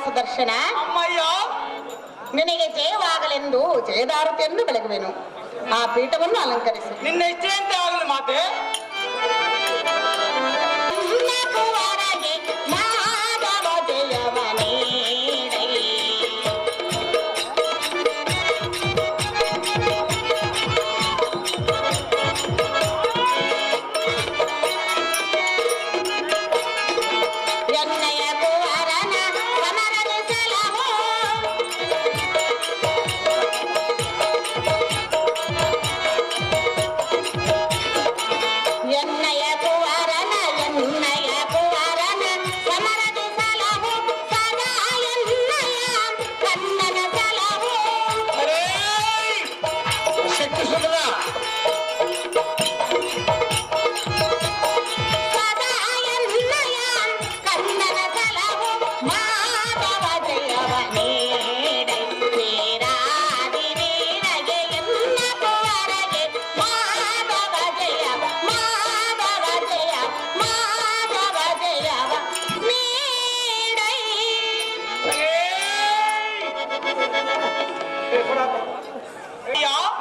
ಸುದರ್ಶನ, ಅಮ್ಮಯ್ಯ, ನಿನಗೆ ಜಯವಾಗಲೆಂದು ಜಯದಾರುತಿಯನ್ನು ಬೆಳಗುವೆನು. ಆ ಪೀಠವನ್ನು ಅಲಂಕರಿಸು. ನಿನ್ನ ಇಚ್ಛೆಯಂತೆ ಆಗಲಿ ಮಾತೆ.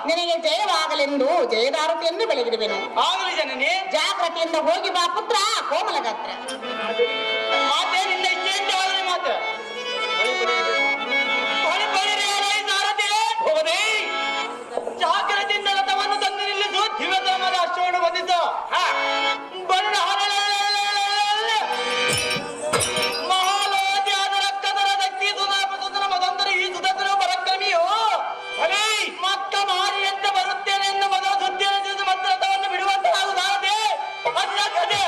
ನಿನಗೆ ಜಯವಾಗಲೆಂದು ಜಯದಾರುತಿಯನ್ನು ಬೆಳಗಿರುವೆನು. ಆಗಲಿ ಜನನಿ. ಜಾಗ್ರತೆಯಿಂದ ಹೋಗಿ ಬಾ ಪುತ್ರ ಕೋಮಲ ಗಾತ್ರ. ಮಾತೆ, ನಿನ್ನ ಇಚ್ಛೆಯಂತೆ ಆಗಲಿ ಮಾತೆ. ಜಾಗ್ರತೆಯಿಂದ ರಥವನ್ನು ತಂದು ನಿಲ್ಲಿಸು. ದಿವ್ಯಧರ್ಮದ ಅಶ್ವವನ್ನು ಬಂದಿದ್ದು ಮಹಾಲೋತಿ ಅದರ ಕದರ ದಕ್ಕಿ ಸುಧಾಪುತ್ರ ಮದಂತರ ಈ ಸುಧಂತರ ಪರಕ್ರಮಿಯು ಮಕ್ಕ ಮಾರಿಯಂತೆ ಬರುತ್ತೇನೆ ಎಂದು ಮೊದಲ ಸುದ್ದಿಯನ್ನು ತಿಳಿದು ಮತ್ತೆ ರಥವನ್ನು ಬಿಡುವಂತಾಗುವುದಾಗದೆ ಅದ್ಯಾಕದೆ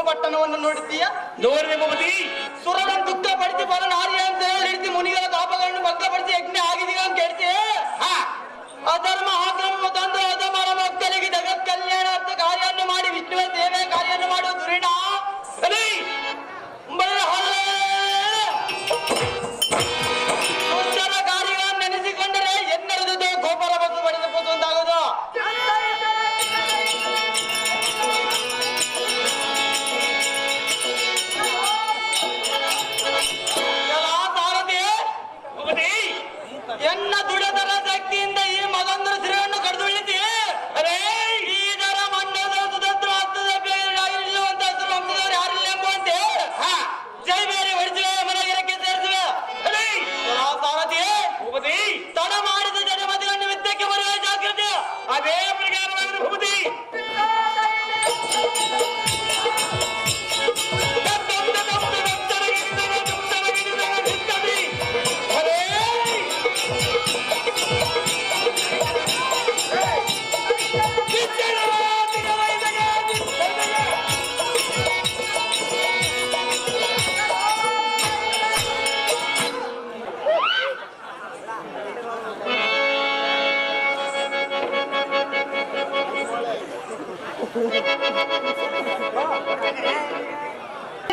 ಪಟ್ಟಣವನ್ನು ನೋಡಿದ್ದೀಯ? ನೋಡಿದೆ ಮಮತಿ. ಸುರನನ್ನು ದುಃಖ ಪಡಿಸಿ ಬರ ನಾರಿಯ ಅಂತ ಹಿಡಿದು ಮುನಿಗಳ ತಾಪಗಳನ್ನು ಭಂಗಪಡಿಸಿ ಯಜ್ಞ ಆಗಿದೀಗ ಅಂತ ಹೇಳ್ತೀಯ? ಅಧರ್ಮ ಆಕ್ರಮ ತಂದು ಅಧಮರ ಭಕ್ತರಿಗೆ ಜಗತ್ ಕಲ್ಯಾಣಾರ್ಥ ಕಾರ್ಯವನ್ನು ಮಾಡಿ ವಿಷ್ಣುವ ಸೇವೆ ಕಾರ್ಯವನ್ನು ಮಾಡುವ ದುರಿಣ ಸುಂದರ ಕಾರ್ಯಗಳನ್ನು ನೆನೆಸಿಕೊಂಡರೆ ಎನ್ನರದು ಗೋಪರ ಬಸ್ಸು ಪಡೆದುಕೊಂಡು ಅಂತಾಗೋದು. ಎನ್ನ ದುಡದರ ಶಕ್ತಿಯಿಂದ ಈ ಮಗಂದ್ರ ಸಿರಿಯನ್ನು ಕಡಿದುಳಿಸಿ ಇದರ ಮಂಡದ ಸುಧತ್ರ ಹತ್ತದ ಇರುವಂತ ವಂಶದವರು ಯಾರಿಲ್ಲ ಎಂಬುವಂತೆ ಜೈ ಬೇರೆ ಹೊಡಿಸುವೆ, ಮನೆಗಿರಕ್ಕೆ ಸೇರಿಸುವೆ. ಸಾರಥಿ, ತಡ ಮಾಡಿದ ಜನಮತಿಗಳನ್ನು ಯುದ್ಧಕ್ಕೆ ಬರುವ ಜಾಗ್ರತೆ. ಅದೇ ಪ್ರಕಾರವಾಗಿ ಭೂಪತಿ.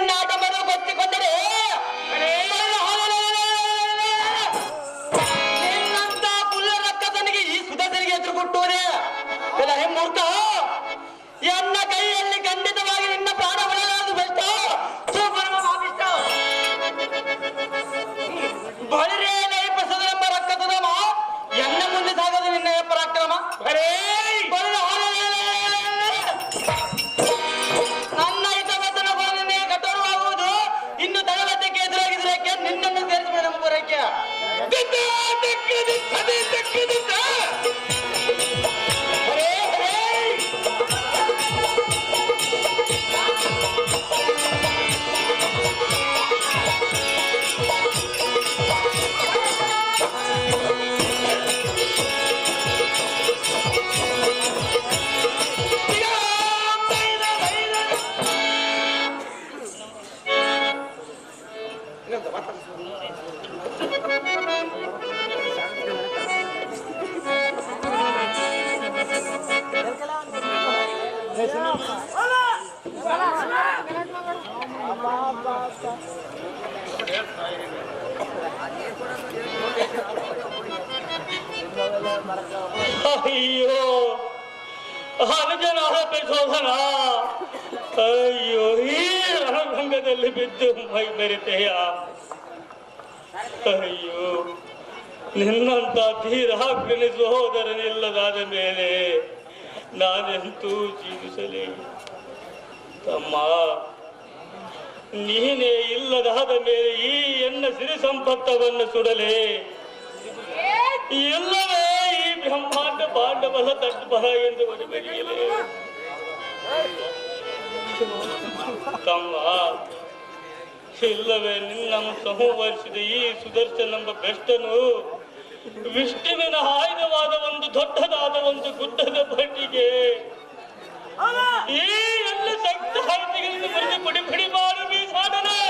ನಾಟಕವನ್ನು ಗೊತ್ತಿಕೊಂಡರೆ ನಿನ್ನಂತ ಪುಲ್ಲ ರಕ್ಕಸನಿಗೆ ಈ ಸುಧನಿಗೆ ಎದುರು ಕೊಟ್ಟುವುದೇ ಮೂರ್ಖ. ಎನ್ನ ಕೈಯಲ್ಲಿ ಖಂಡಿತವಾಗಿ ನಿನ್ನ ಪ್ರಾಣ ಬರಲಾರದು. ಬೆಸ್ಟ್ ಬಳಿರೇ ನೈಪಸದೆಂಬ ರಕ್ಕಸದಮ ಎನ್ನ ಮುಂದೆ ಸಾಗದು ನಿನ್ನ ಪರಾಕ್ರಮ. ಅಯ್ಯೋ ಅನುಜನಾದ ಪ್ರಚೋದನ, ಅಯ್ಯೋ ಈ ರಣರಂಗದಲ್ಲಿ ಬಿದ್ದು ಮೈ ಬೆರಿತೆಯ. ಅಯ್ಯೋ ನಿನ್ನಂತ ಧೀರಾಗ್ನಿ ಸಹೋದರನಿಲ್ಲದಾದ ಮೇಲೆ ನಾನೆಂತೂ ಜೀವಿಸಲಿ. ತಮ್ಮ ನೀನೇ ಇಲ್ಲದಾದ ಮೇಲೆ ಈ ಎನ್ನ ಸಿರಿ ಸಂಪತ್ತವನ್ನು ಸುಡಲೆ, ಇಲ್ಲವೇ ಈ ಬ್ರಹ್ಮಾಂಡ ಪಾಂಡವಲ ತಟ್ಬಲ ಎಂದು ಒಡಬೆರೆಯಲೇ. ತಮ್ಮ ಇಲ್ಲವೇ ನಿನ್ನನ್ನು ಸಂಹರಿಸಿದ ಈ ಸುದರ್ಶನೆಂಬ ಭ್ರಷ್ಟನು ವಿಷ್ಣುವಿನ ಆಯುಧವಾದ ಒಂದು ದೊಡ್ಡದಾದ ಒಂದು ಗುಡ್ಡದ ಬಂಡಿಗೆ ಈ ಎಲ್ಲ ಶಕ್ತ ಹಾರತಿಗಳನ್ನು ಮುರಿದು ಪುಡಿ ಪುಡಿ ಮಾಡಿ ಬೀಸಾಡನೆ.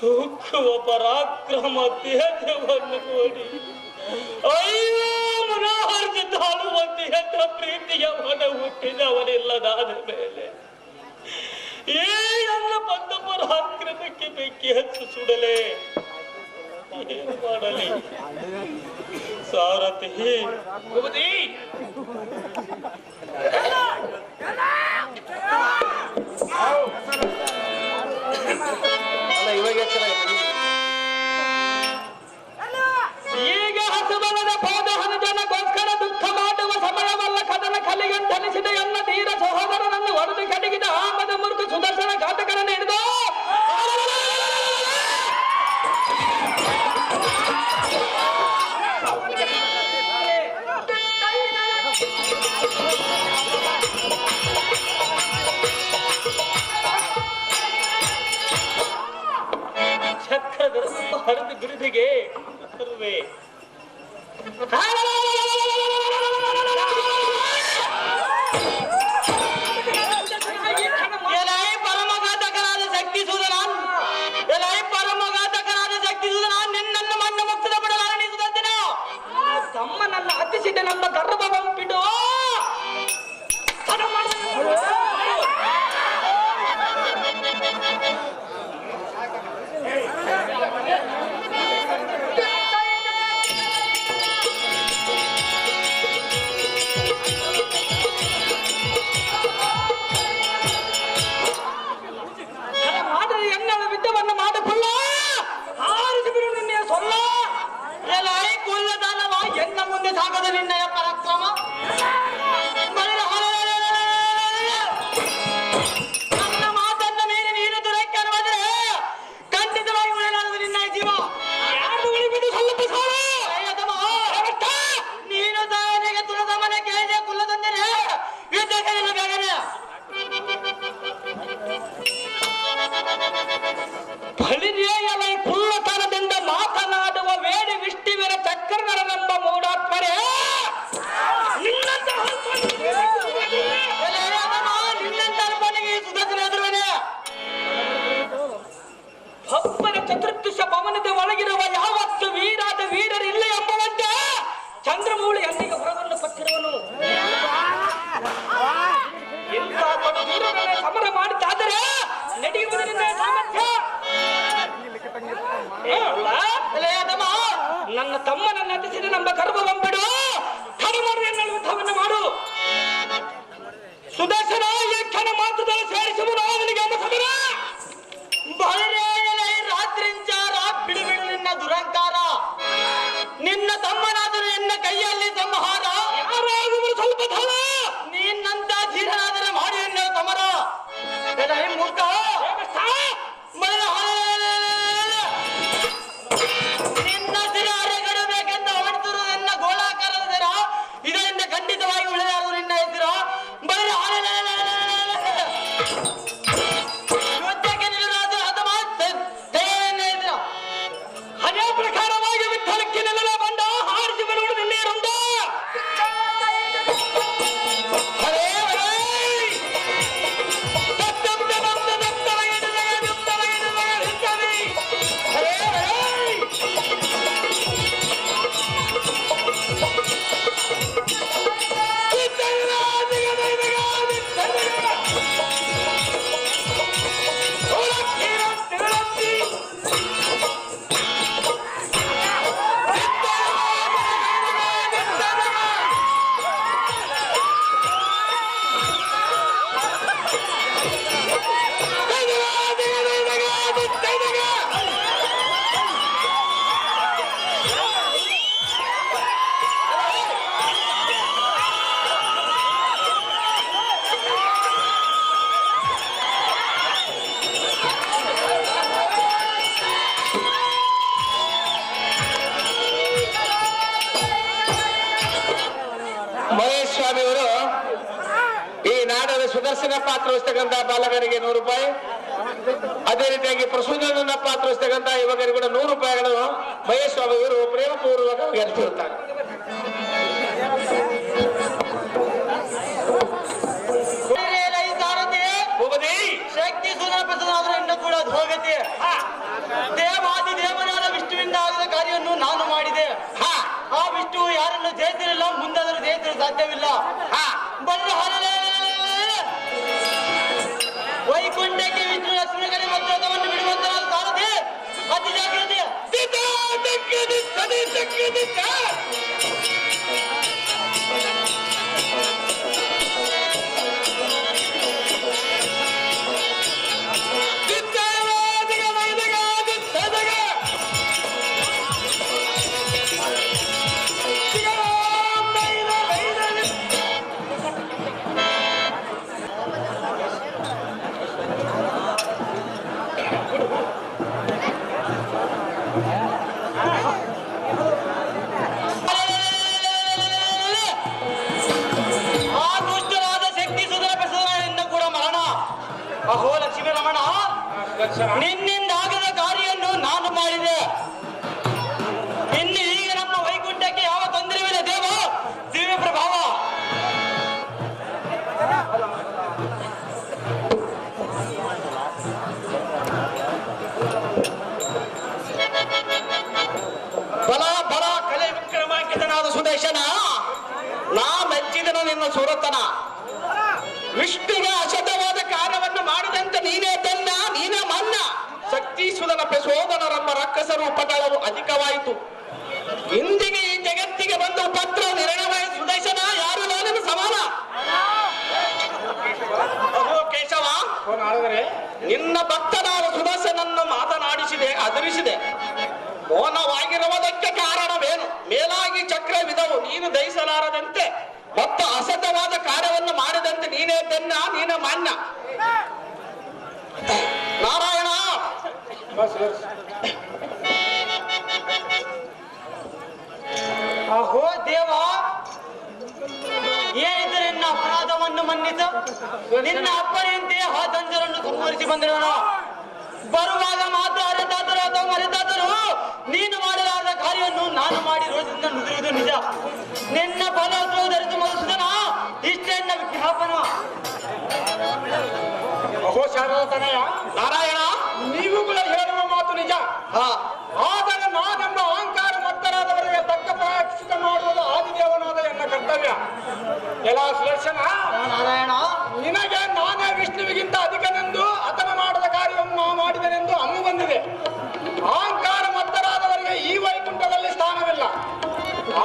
ಉಕ್ಕುವ ಪರಾಕ್ರಮ ದೇಹವನ್ನು ನೋಡಿ ಅಯ್ಯೋ ಮನೋಹರ್ಜ ತಾಳುವಂತೆಯ ಪ್ರೀತಿಯ ಮನ ಹುಟ್ಟಿದವನಿಲ್ಲದಾದ ಮೇಲೆ ಈ ಎಲ್ಲ ಬಂದ ಪರಾಕ್ರಮಕ್ಕೆ ಬೆಂಕಿ ಹಚ್ಚು ಸುಡಲೆ. ಏನು ಮಾಡಲಿ ಸಾರಥಿ? ಭೂಪತಿ ಅಲ್ಲ ಇವಾಗ ಈಗ ಹಸುಬಲದ ಪಾದ ಹನುಜನಗೋಸ್ಕರ ದುಃಖ ಮಾಡುವ ಸಮಯವಲ್ಲ ಕದನ ಕಲಿಗಂತನಿಸಿದ ಎಲ್ಲ ಧೀರ ಸಹೋದರನನ್ನು ಹೊಡೆದು ಕಡಗಿದ ಆಮದ ಮುರುಕು ಸುದರ್ಶನ ಘಾತಕರನ್ನು ಹಿಡಿದು ಚಕ್ರದ ಹರಿದು ಬಿರುದಿಗೆ ಸರ್ವೇ ಪರಮಘಾತಕರಾದ ಶಕ್ತಿ ಸೂದನ, ಪರಮಘಾತಕರಾದ ಶಕ್ತಿ ಸೂದನ, ನಿನ್ನನ್ನು ಮಣ್ಣು ಮುಕ್ತದ ಬಿಡಲಾರಣಿಸುತ್ತಿನ ತಮ್ಮನನ್ನ ಹತ್ತಿಸಿದ ನಮ್ಮ ಗರ್ಭವಂಪಿಟ್ಟು ಸಾಗದ ನಿನ್ನಯ ಪರಾಕ್ರಮ ನನ್ನ ಮಾತನ್ನ ಮೇಲೆ ನೀನು ದುರಕ್ಕೆ ಅನ್ನುವುದ್ರೆ ಖಂಡಿತವಾಗಿ ಉಳಿಲಾರದು ನಿನ್ನ ಜೀವ. ಬಿಟ್ಟು ಸ್ವಲ್ಪ ನೀನು ತಾಯಿಗೆ ತುಳದ ಮನೆ ಕೇಳಿದೆ ಕುಲ್ಲದೊಂದಿನ ಯುದ್ಧಕ್ಕೆ ನಿನ್ನ ಬೇಗನೆ ಫಲಿರಿಯಲ ಕುಲ್ಲತನದಿಂದ ಮಾತನಾಡುವ ವೇಳೆ ವಿಷ್ಣುವಿನ ಚಕ್ರನರನೆಂಬ ಮೂಢಾತ್ಮರೇ ನಿನ್ನಂತ ಅರ್ಪಣೆಗೆ ಸುದರ್ಶನ ಎದುರುವನೆ ಭಕ್ತನ ಚತುರ್ದಶ ಭವನದ ಒಳಗಿರುವ ಯಾವತ್ತು ವೀರಾದ ವೀರರಿಲ್ಲ ಎಂಬುವಂತೆ ಚಂದ್ರಮೂಳಿ ಅಲ್ಲಿಗೆ ಹೊರವನ್ನು ಪಟ್ಟಿರುವನು. ಇಂಥ ಬಡ ವೀರರನ್ನ ಸಮರ ಮಾಡಿದ್ದಾದರೆ ನಡೆಯುವುದರಿಂದ ಸಾಮರ್ಥ್ಯ. ನನ್ನ ತಮ್ಮನನ್ನು ಹತ್ತಿಸಿದ ನಮ್ಮ ಗರ್ಭವಂಬಿಡು ಕಡಿಮರೆಯನ್ನು ಯುದ್ಧವನ್ನು ಮಾಡು. ಸುದರ್ಶನ ಈ ಕ್ಷಣ ಮಾತ್ರದಲ್ಲಿ ಸೇರಿಸುವುದು ಅವನಿಗೆ ಸಮರ. ರಾತ್ರಿಂಚಾರ ಬಿಡುಬಿಡು ನಿನ್ನ ದುರಂಕಾರ. ನಿನ್ನ ತಮ್ಮನಾದರೂ ನಿನ್ನ ಕೈಯಲ್ಲಿ ಸಂಹಾರ. ಯಾರಾಗುವರು ಸ್ವಲ್ಪ ಧನ ನೀನಂತ ಧೀರನಾದರೆ ಮಾಡಿ ಎನ್ನ ಸಮರ. ಮೂರ್ಖ ನಿನ್ನ ಸಿರಾರೆ ಗಡಬೇಕೆಂದು ಹೊರಟಿರು ಎನ್ನ ಗೋಳ ಸುದರ್ಶನ ಪಾತ್ರ ವಹಿಸ್ತಕ್ಕಂಥ ಬಾಲಕರಿಗೆ 100 ರೂಪಾಯಿ, ಅದೇ ರೀತಿಯಾಗಿ ಪ್ರಸೂನನ ಪಾತ್ರ ವಹಿಸ್ತಕ್ಕಂಥ ಯುವಕರಿಗೆ ಕೂಡ 100 ರೂಪಾಯಿಗಳನ್ನು ಮಹೇಶ್ ಸ್ವಾಮಿ ಇವರು ಪ್ರೇಮಪೂರ್ವಕವಾಗಿ ಹಂಚಿರುತ್ತಾರೆ. ಶಕ್ತಿ ಸುಧಾರಿಸಿದ ಕೂಡ ಹೋಗತ್ತೆ. ದೇವಾದಿ ದೇವನಾದ ವಿಷ್ಣುವಿಂದ ಆಗದ ಕಾರ್ಯವನ್ನು ನಾನು ಮಾಡಿದೆ. ಆ ವಿಷ್ಣು ಯಾರನ್ನು ಜಯಿಸಲಿಲ್ಲ, ಮುಂದಾದರೂ ಜಯಿಸಲು ಸಾಧ್ಯವಿಲ್ಲ. ವೈಕುಂಠಕ್ಕೆ ವಿಷ್ಣು ಲಕ್ಷ್ಮಣಗಳಿಗೆ ಮತ್ತು ರಥವನ್ನು ಬಿಡುವಂತಹ ಸಾರದೆ ಅತಿ ಜಾಗ್ರತೆ. ಅಹೋ ಲಕ್ಷ್ಮೀ ರಮಣ, ನಿನ್ನಿಂದ ಆಗದ ಕಾರ್ಯವನ್ನು ನಾನು ಮಾಡಿದೆ. ಇನ್ನು ಈಗ ನಮ್ಮ ವೈಕುಂಠಕ್ಕೆ ಯಾವ ತೊಂದರೆಯಿಲ್ಲ ದೇವ. ದಿವ್ಯ ಪ್ರಭಾವ ಬಲ ಬಲ ಕಲೆ ವಿಕ್ರಮಾಂಕಿತನಾದ ಸುದೇಶನ, ನಾ ಮೆಚ್ಚಿದನು ನಿನ್ನ ಸುರತನ. ವಿಷ್ಣುವಿನ ಅಶತವಾದ ಕಾರ್ಯವನ್ನು ಮಾಡಿದಂತೆ ನೀನೇ ತನ್ನ, ನೀನೇ ಮನ್ನ. ಶಕ್ತಿಸುಧನ ಪ್ರಚೋದನರೆಂಬ ರಾಕ್ಷಸರು ಉಪಟಳವು ಅಧಿಕವಾಯಿತು. ಇಂದಿಗೆ ಈ ಜಗತ್ತಿಗೆ ಬಂದ ಪತ್ರ ನಿರ್ಣಯ ಸುದೇಶನ, ಯಾರು ನಾನಿನ ಸಮಾನ. ಕೇಶವ, ನಿನ್ನ ಭಕ್ತನಾದ ಸುದರ್ಶನನ್ನು ಮಾತನಾಡಿಸಿದೆ, ಅದರಿಸಿದೆ. ಮೌನವಾಗಿರುವುದಕ್ಕೆ ಕಾರಣವೇನು? ಮೇಲಾಗಿ ಚಕ್ರವಿದವು ನೀನು ದಯಿಸಲಾರದಂತೆ ಮತ್ತು ಅಸತವಾದ ಕಾರ್ಯವನ್ನು ಮಾಡಿದಂತೆ ನೀನೇ ಬೆನ್ನ, ನೀನೇ ಮಾನ್ಯ. ನಾರಾಯಣ, ಅಹೋ ದೇವ, ಏನಿದೆ ನಿನ್ನ ಅಪರಾಧವನ್ನು ಮನ್ನಿಸ. ನಿನ್ನ ಅಪ್ಪನೆಯಂತೆ ಆ ದಂಜರನ್ನು ಸಂಹರಿಸಿ ಬಂದಿರೋಣ. ಬರುವಾಗ ಮಾತ್ರ ಅರೆತಾದರು ಅಥವಾ ಮರೆತಾದರು ನೀನು ಮಾಡಲಾದ ಕಾರ್ಯವನ್ನು ನಾನು ಮಾಡಿ ರೋಜದಿಂದ ನುಡಿಯುವುದು ನಿಜ. ನಿನ್ನ ಫಲವನ್ನು ಧರಿಸಿ ಮಧುಸೂದನ, ಇಷ್ಟೇ ನನ್ನ ವಿಜ್ಞಾಪನ. ಅಹೋ ಶಾರದತನಯ, ನಾರಾಯಣ, ನೀವುಗಳು ಹೇಳುವ ಮಾತು ನಿಜ. ಆದರೆ ನಾನೆಂಬ ಅಹಂಕಾರ ಮತ್ತರಾದವರಿಗೆ ತಕ್ಕ ಪ್ರಾಯಶ್ಚಿತ್ತ ಮಾಡುವುದು ಆದಿದೇವನಾದ ಎನ್ನ ಕರ್ತವ್ಯ. ಎಲ್ಲ ಸುದರ್ಶನ, ನಾರಾಯಣ, ನಿನಗೆ ನಾನೇ ವಿಷ್ಣುವಿಗಿಂತ ಅಧಿಕನೆಂದು ಆತನ ಮಾಡದ ಕಾರ್ಯವನ್ನು ಮಾಡಿದನೆಂದು ಅಮ್ಮು ಬಂದಿದೆ. ಅಹಂಕಾರ ಮತ್ತರಾದವರಿಗೆ ಈ ವೈಕುಂಠದಲ್ಲಿ ಸ್ಥಾನವಿಲ್ಲ.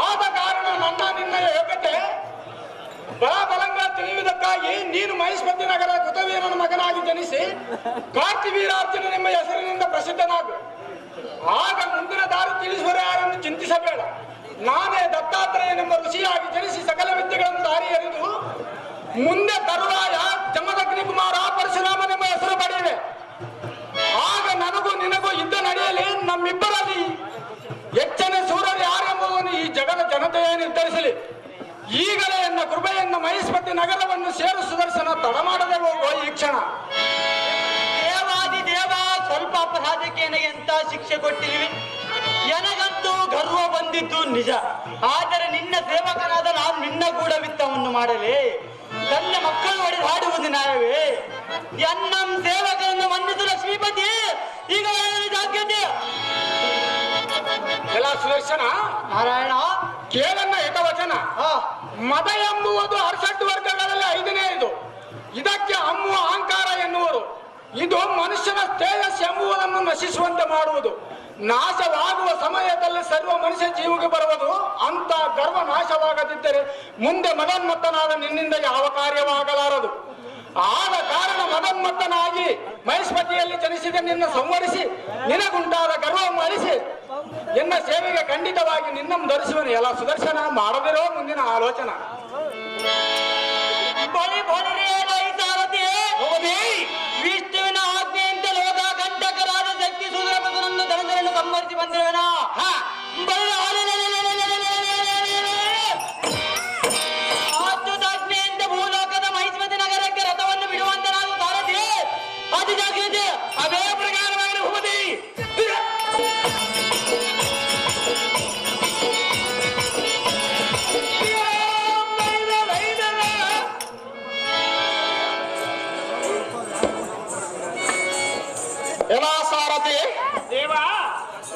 ಆದ ಕಾರಣ ನನ್ನ ನಿನ್ನ ಯೋಗ್ಯತೆ ಬಲಬಲಂಗ ತಿಳಿಯುವುದಕ್ಕಾಗಿ ನೀನು ಮಹಿಷ್ಮತಿ ನಗರ ಕೃತವೀರನ ಮಗನಾಗಿ ಜನಿಸಿ ಕಾರ್ತಿವೀರಾರ್ಜುನನೆಂಬ ಹೆಸರಿನಿಂದ ಪ್ರಸಿದ್ಧನಾಗು. ಆಗ ಮುಂದಿನ ದಾರಿ ತಿಳಿಸುವರು ಯಾರೆಂದು ಚಿಂತಿಸಬೇಡ. ನಾನೇ ದತ್ತಾತ್ರೇಯನೆಂಬ ಋಷಿಯಾಗಿ ಜನಿಸಿ ಸಕಲ ವಿದ್ಯೆಗಳನ್ನು ದಾರಿ ಎರೆದು ಮುಂದೆ ತರುವಾಯ ಜಮದಗ್ನಿ ಕುಮಾರ ಪರಶುರಾಮನೆಂಬ ಹೆಸರು ಪಡೆಯಿವೆ. ಆಗ ನನಗೂ ನಿನಗೂ ಯುದ್ಧ ನಡೆಯಲಿ. ನಮ್ಮಿಬ್ಬರಲ್ಲಿ ಹೆಚ್ಚನೆ ಸೂರ್ಯರು ಯಾರೆಂಬುದನ್ನು ಈ ಜಗದ ಜನತೆಯೇ ನಿರ್ಧರಿಸಲಿ. ಈಗಲೇ ಎನ್ನ ಕೃಪೆಯನ್ನು ಮಹಿಷ್ಮತಿ ನಗರವನ್ನು ಸೇರು ಸುದರ್ಶನ, ತಡ ಮಾಡದೆ ಹೋಗುವ ಈ ಕ್ಷಣ. ದೇವಾದಿ ದೇವ, ಸ್ವಲ್ಪ ಅಪರಾಧಕ್ಕೆ ನನಗೆ ಎಂತ ಶಿಕ್ಷೆ ಕೊಟ್ಟಿರುವೆ. ನನಗಂತೂ ಗರ್ವ ಬಂದಿದ್ದು ನಿಜ. ಆದರೆ ನಿನ್ನ ಸೇವಕನಾದ ನಾನು ನಿನ್ನ ಕೂಡ ವಿತ್ತವನ್ನು ಮಾಡಲೇ. ನನ್ನ ಮಕ್ಕಳು ಹೊಡೆದು ಹಾಡುವುದು ನ್ಯಾಯವೇ? ಎನ್ನಂ ಸೇವಕರನ್ನು ಮನ್ನಿಸು ಲಕ್ಷ್ಮೀಪತಿ. ಈಗ ಜಾಗ್ರತೆ. ಎಲ್ಲ ಸುದರ್ಶನ, ನಾರಾಯಣ, ಕೇಳನ್ನ ಹಿತವಚನ. ಮದ ಎಂಬುವುದು 68 ವರ್ಗಗಳಲ್ಲಿ 5ನೇದು. ಇದಕ್ಕೆ ಅಮ್ಮು ಅಹಂಕಾರ ಎನ್ನುವರು. ಇದು ಮನುಷ್ಯನ ತೇಜಸ್ ಎಂಬುವುದನ್ನು ನಶಿಸುವಂತೆ ಮಾಡುವುದು. ನಾಶವಾಗುವ ಸಮಯದಲ್ಲಿ ಸರ್ವ ಮನುಷ್ಯ ಜೀವಿಗೆ ಬರುವುದು. ಅಂತ ಗರ್ವ ನಾಶವಾಗದಿದ್ದರೆ ಮುಂದೆ ಮದನ್ಮತ್ತನಾದ ನಿನ್ನಿಂದ ಯಾವ ಕಾರ್ಯವಾಗಲಾರದು. ಆದ ಕಾರಣ ಮದನ್ಮತ್ತನಾಗಿ ಮಹಿಷ್ಮತಿಯಲ್ಲಿ ಜನಿಸಿದ ನಿನ್ನ ಸಂವರಿಸಿ ನಿನಗುಂಟಾದ ಗರ್ವವನ್ನು ಅಳಿಸಿ ಎನ್ನ ಸೇವೆಗೆ ಖಂಡಿತವಾಗಿ ನಿನ್ನನ್ನು ಧರಿಸುವನು. ಎಲ್ಲ ಸುದರ್ಶನ, ಮಾಡದಿರೋ ಮುಂದಿನ ಆಲೋಚನಾ. ವಿಷ್ಣುವಿನ ಆಜ್ಞೆಯಂತೆ ಲೋಕ ಕಂಟಕರಾದ ಶಕ್ತಿ ಸೂರ್ಯಪದನನ್ನು ಧನಧರನ್ನು ಸಂಹರಿಸಿ ಬಂದಿರುವನ. ಅಚ್ಯುತಾಜ್ಞೆಯಂತೆ ಭೂಲೋಕದ ಮಹಿಷ್ಮತಿ ನಗರಕ್ಕೆ ರಥವನ್ನು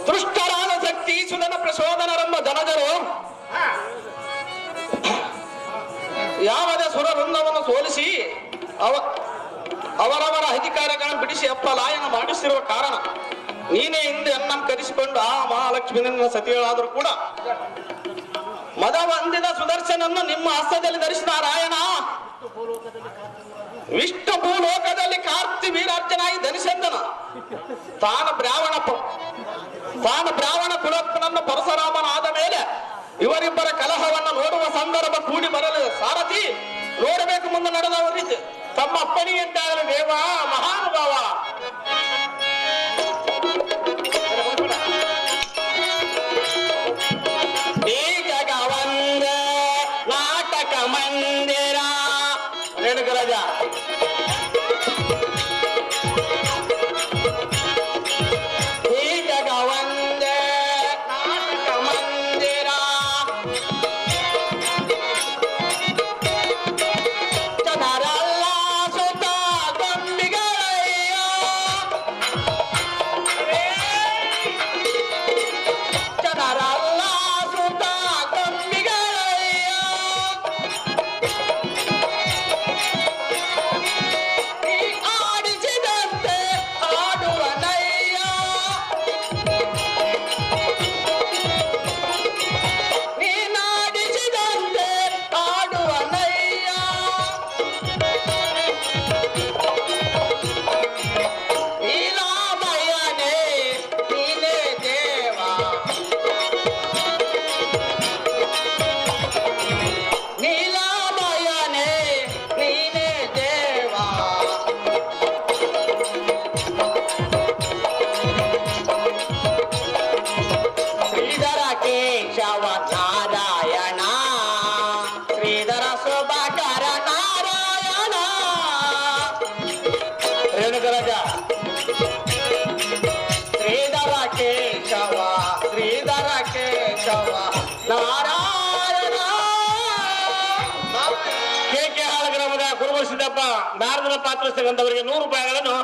ದುಷ್ಟರಾದ ಶಕ್ತಿ ಸುಧನ ಪ್ರಚೋದನರೆಂಬ ಜನಜರು ಯಾವುದೇ ಸುರವೃಂದವನ್ನು ಸೋಲಿಸಿ ಅವರವರ ಅಧಿಕಾರಗಳನ್ನು ಬಿಡಿಸಿ ಅಪ್ಪಲಾಯನ ಮಾಡಿಸಿರುವ ಕಾರಣ ನೀನೇ ಹಿಂದೆ ಅನ್ನ ಕರೆಸಿಕೊಂಡು ಆ ಮಹಾಲಕ್ಷ್ಮಿ ನಿನ್ನ ಸತಿಗಳಾದರೂ ಕೂಡ ಮದ ಹೊಂದಿದ ಸುದರ್ಶನನ್ನು ನಿಮ್ಮ ಹಸ್ತದಲ್ಲಿ ಧರಿಸಿದ ನಾರಾಯಣ ವಿಷ್ಣು ಭೂಲೋಕದಲ್ಲಿ ಕಾರ್ತಿ ವೀರಾರ್ಜನಾಗಿ ಧರಿಸಂದನ ತಾನು ಬ್ರಾಹ್ಮಣ ಕುಲಪ್ಪನನ್ನು ಪರಶುರಾಮನ ಆದ ಮೇಲೆ ಇವರಿಬ್ಬರ ಕಲಹವನ್ನು ನೋಡುವ ಸಂದರ್ಭ ಕೂಡಿ ಬರಲು ಸಾರಥಿ ನೋಡಬೇಕು ಮುಂದೆ ನಡೆದವರಿದ್ದು ತಮ್ಮ ಅಪ್ಪನಿಗೆಂದಾಗಲಿ ದೇವ ಮಹಾನುಭಾವ ಈ ಜಗ ಒಂದ ನಾಟಕ ಮಂದಿರ ರೇಣುಕರಾಜ ಈ ಜಗ ಒಂದ ನಾಟಕ ಮಂದಿರ ಜನರೆಲ್ಲ ಸುತ ಗೊಂಬಿಗಳಯ್ಯ ಜನರೆಲ್ಲ ಸುತ ಗೊಂಬಿಗಳಯ್ಯ ಈ ಆಡಿಸಿದಂತೆ ಆಡುವನಯ್ಯ ನೀನಾಡಿಸಿದಂತೆ ಆಡುವನಯ್ಯ ನೀಲಾಮಯ್ಯನೇ ನೀನೇ ದೇವ ನೀಲಾಮಯ್ಯನೇ ನೀನೇ ದೇವ ಶ್ರೀಧರ ಕೇಶವ ನಾರಾಯಣ ಶ್ರೀಧರ ಶೋಭಾಕರ ನಾರಾಯಣ ರೇಣುಕರಾಜ ಶ್ರೀಧರ ಕೇಶವ ನಾರಾಯಣ ಕೆ ಕೆ ಹಾಳಗ್ರಾಮದ ಕುರುಬ ಸಿದ್ದಪ್ಪ ನಾರದನ ಪಾತ್ರ ಸಿಗಂತವರಿಗೆ 100 ರೂಪಾಯಿಗಳನ್ನು